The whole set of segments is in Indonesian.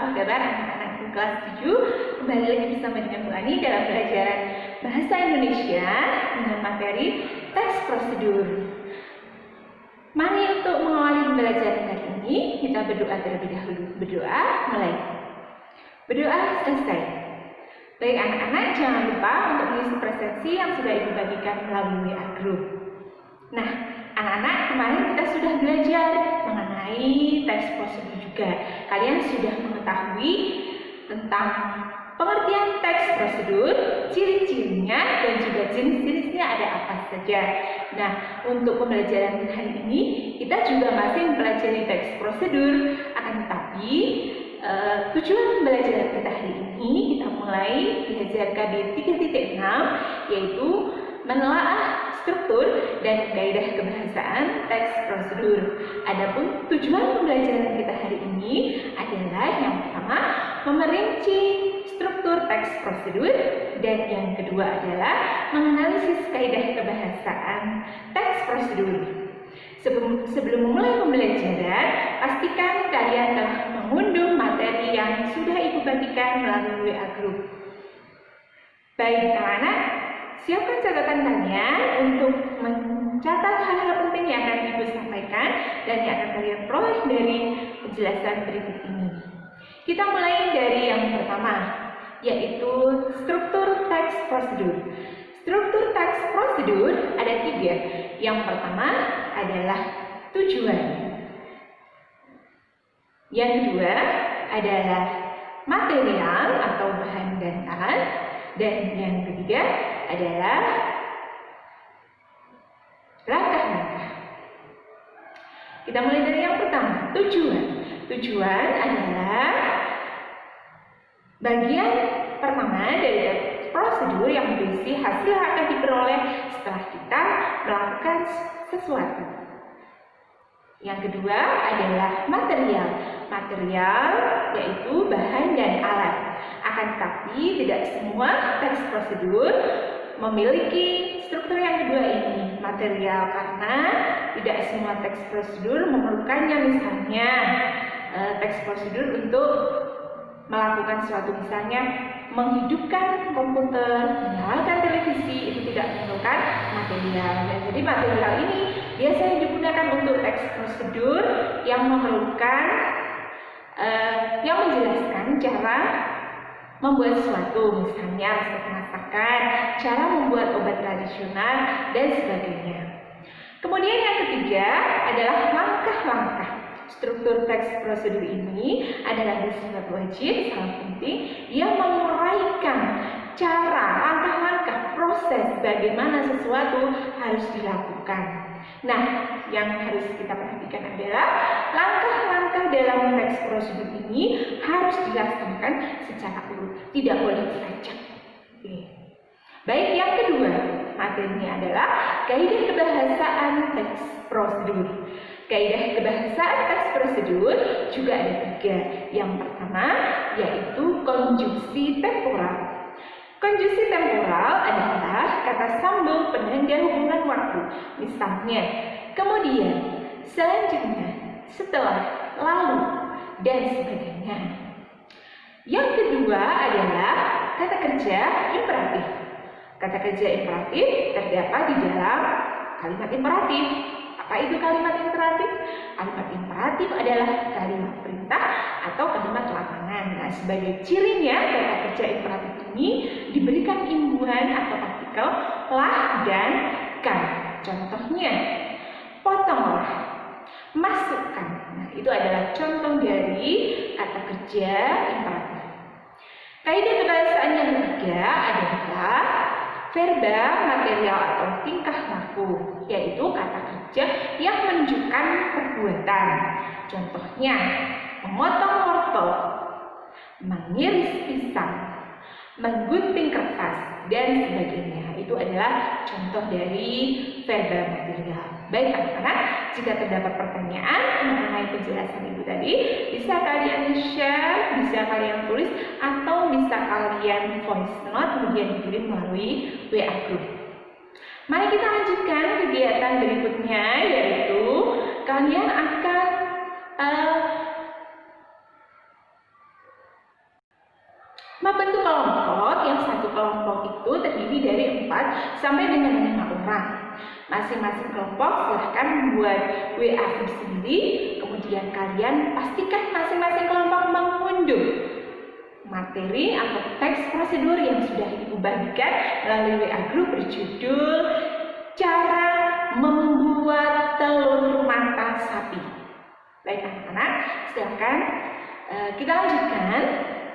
Apa kabar anak-anakku kelas 7? Kembali lagi bersama dengan Bu Ani dalam pelajaran Bahasa Indonesia dengan materi teks prosedur. Mari untuk mengawali pembelajaran kali ini, kita berdoa terlebih dahulu. Berdoa, mulai. Berdoa selesai. Baik anak-anak, jangan lupa untuk mengisi presensi yang sudah Ibu bagikan melalui WA Group. Nah, anak-anak, kemarin kita sudah belajar mengenai teks prosedur juga. Kalian sudah mengetahui tentang pengertian teks prosedur, ciri-cirinya, dan juga jenis-jenisnya ada apa saja. Nah, untuk pembelajaran hari ini, kita juga masih mempelajari teks prosedur. Akan tetapi, tujuan pembelajaran kita hari ini, kita mulai belajar KD 3.6, yaitu menelaah struktur dan kaidah kebahasaan teks prosedur. Adapun tujuan pembelajaran kita hari ini adalah yang pertama, memerinci struktur teks prosedur, dan yang kedua adalah menganalisis kaidah kebahasaan teks prosedur. Sebelum memulai pembelajaran, pastikan kalian telah mengunduh materi yang sudah Ibu bagikan melalui WA Group. Baik anak-anak, siapkan catatan kalian untuk mencatat hal-hal penting yang akan Ibu sampaikan dan yang akan kalian peroleh dari penjelasan berikut ini. Kita mulai dari yang pertama, yaitu struktur teks prosedur. Struktur teks prosedur ada 3. Yang pertama adalah tujuan. Yang kedua adalah material atau bahan dan alat. Dan yang ketiga adalah langkah-langkah. Kita mulai dari yang pertama, tujuan. Tujuan adalah bagian pertama dari prosedur yang berisi hasil yang akan diperoleh setelah kita melakukan sesuatu. Yang kedua adalah material. Material yaitu bahan dan alat. Akan tetapi tidak semua teks prosedur memiliki struktur yang kedua ini, material, karena tidak semua teks prosedur memerlukannya. Misalnya teks prosedur untuk melakukan sesuatu, misalnya menghidupkan komputer, menyalakan televisi, itu tidak memerlukan material. Dan jadi material ini biasanya digunakan untuk teks prosedur yang memerlukan, yang menjelaskan cara membuat sesuatu, misalnya resep masakan, cara membuat obat tradisional, dan sebagainya. Kemudian yang ketiga adalah langkah-langkah. Struktur teks prosedur ini adalah bersifat wajib, sangat penting, yang menguraikan cara, langkah-langkah, proses bagaimana sesuatu harus dilakukan. Nah, yang harus kita perhatikan adalah langkah-langkah dalam teks prosedur ini harus dilaksanakan secara urut, tidak boleh diacak. Baik, yang kedua materinya adalah kaidah kebahasaan teks prosedur. Kaidah kebahasaan teks prosedur juga ada 3. Yang pertama yaitu konjungsi temporal. Konjungsi temporal adalah kata sambung penanda hubungan waktu. Misalnya, kemudian, selanjutnya, setelah, lalu, dan sebagainya. Yang kedua adalah kata kerja imperatif. Kata kerja imperatif terdapat di dalam kalimat imperatif. Apa itu kalimat imperatif? Kalimat imperatif adalah kalimat perintah atau kalimat larangan. Nah, sebagai cirinya kata kerja imperatif ini diberikan imbuhan atau partikel lah dan kan. Contohnya, potonglah, masukkan. Nah, itu adalah contoh dari kata kerja imperatif. Kaidah kebahasaan yang ketiga adalah verba, material atau tingkah laku, yaitu kata kerja yang menunjukkan perbuatan. Contohnya, memotong wortel, mengiris pisang, menggunting kertas, dan sebagainya. Itu adalah contoh dari verba material. Baik anak-anak, jika terdapat pertanyaan mengenai penjelasan Ibu tadi, bisa kalian share, bisa kalian tulis, atau bisa kalian voice note kemudian dikirim melalui WA Group. Mari kita lanjutkan kegiatan berikutnya, yaitu kalian akan Membentuk kelompok, yang satu kelompok itu terdiri dari 4 sampai dengan 5 orang. Masing-masing kelompok silahkan membuat WA group sendiri, kemudian kalian pastikan masing-masing kelompok mengunduh materi atau teks prosedur yang sudah Ibu bagikan melalui WA group berjudul Cara Membuat Telur Mata Sapi. Baik anak-anak, silakan kita lanjutkan.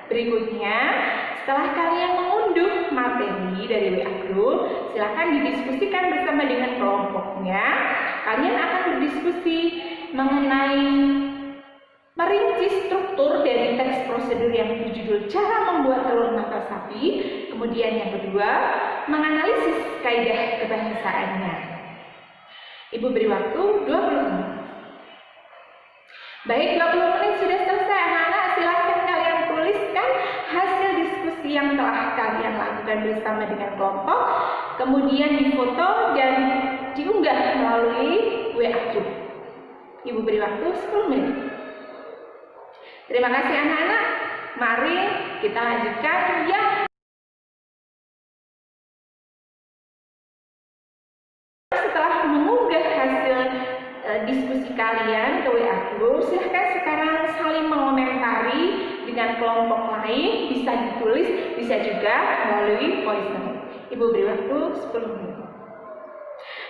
Berikutnya, setelah kalian mengunduh materi dari WA group, silakan didiskusikan bersama dengan kelompoknya. Kalian akan berdiskusi mengenai merinci struktur dari teks prosedur yang berjudul Cara Membuat Telur Mata Sapi. Kemudian yang kedua, menganalisis kaidah kebahasaannya. Ibu beri waktu 20 menit. Baik, 20 menit sudah selesai anak-anak. Silahkan kalian tuliskan hasil diskusi yang telah kalian lakukan bersama dengan kelompok, kemudian difoto dan diunggah melalui WA group. Ibu beri waktu 10 menit. Terima kasih anak-anak. Mari kita lanjutkan yang setelah mengunggah hasil diskusi kalian ke WA group, silahkan sekarang saling mengomentari dengan kelompok lain, bisa ditulis, bisa juga melalui voice note. Ibu beri waktu 10 menit.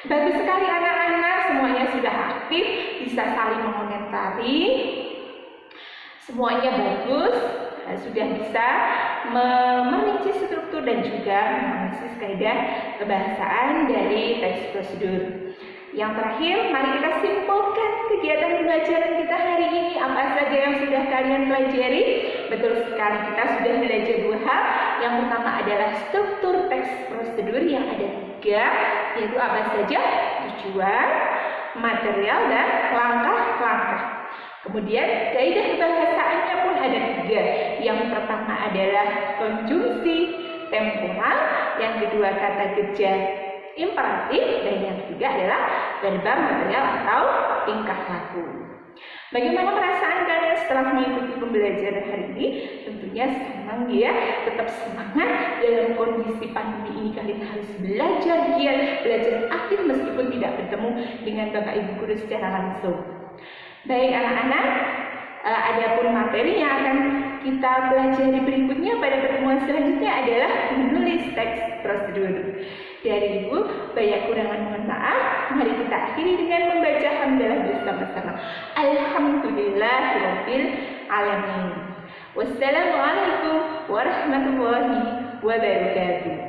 Bagus sekali anak-anak, semuanya sudah aktif, bisa saling mengomentari. Semuanya bagus, sudah bisa merinci struktur dan juga menganalisis kaidah kebahasaan dari teks prosedur. Yang terakhir, mari kita simpulkan kegiatan pembelajaran kita hari ini. Apa saja yang sudah kalian pelajari? Betul sekali, kita sudah belajar 2 hal. Yang pertama adalah struktur teks prosedur yang ada 3, yaitu apa saja? Tujuan, material, dan langkah-langkah. Kemudian kaidah kebahasaannya pun ada 3. Yang pertama adalah konjungsi temporal, yang kedua kata kerja imperatif, dan yang ketiga adalah verba material atau tingkah laku. Bagaimana perasaan kalian setelah mengikuti pembelajaran hari ini? Tentunya senang ya, tetap semangat dalam kondisi pandemi ini. Kalian harus belajar giat, belajar aktif meskipun tidak bertemu dengan Bapak Ibu guru secara langsung. Baik anak-anak, adapun materi yang akan kita pelajari berikutnya pada pertemuan selanjutnya adalah menulis teks prosedur. Dari Ibu, banyak kurangan mohon maaf. Mari kita akhiri dengan membaca hamdalah bersama-sama. Alhamdulillahirabbil alamin. Wassalamualaikum warahmatullahi wabarakatuh.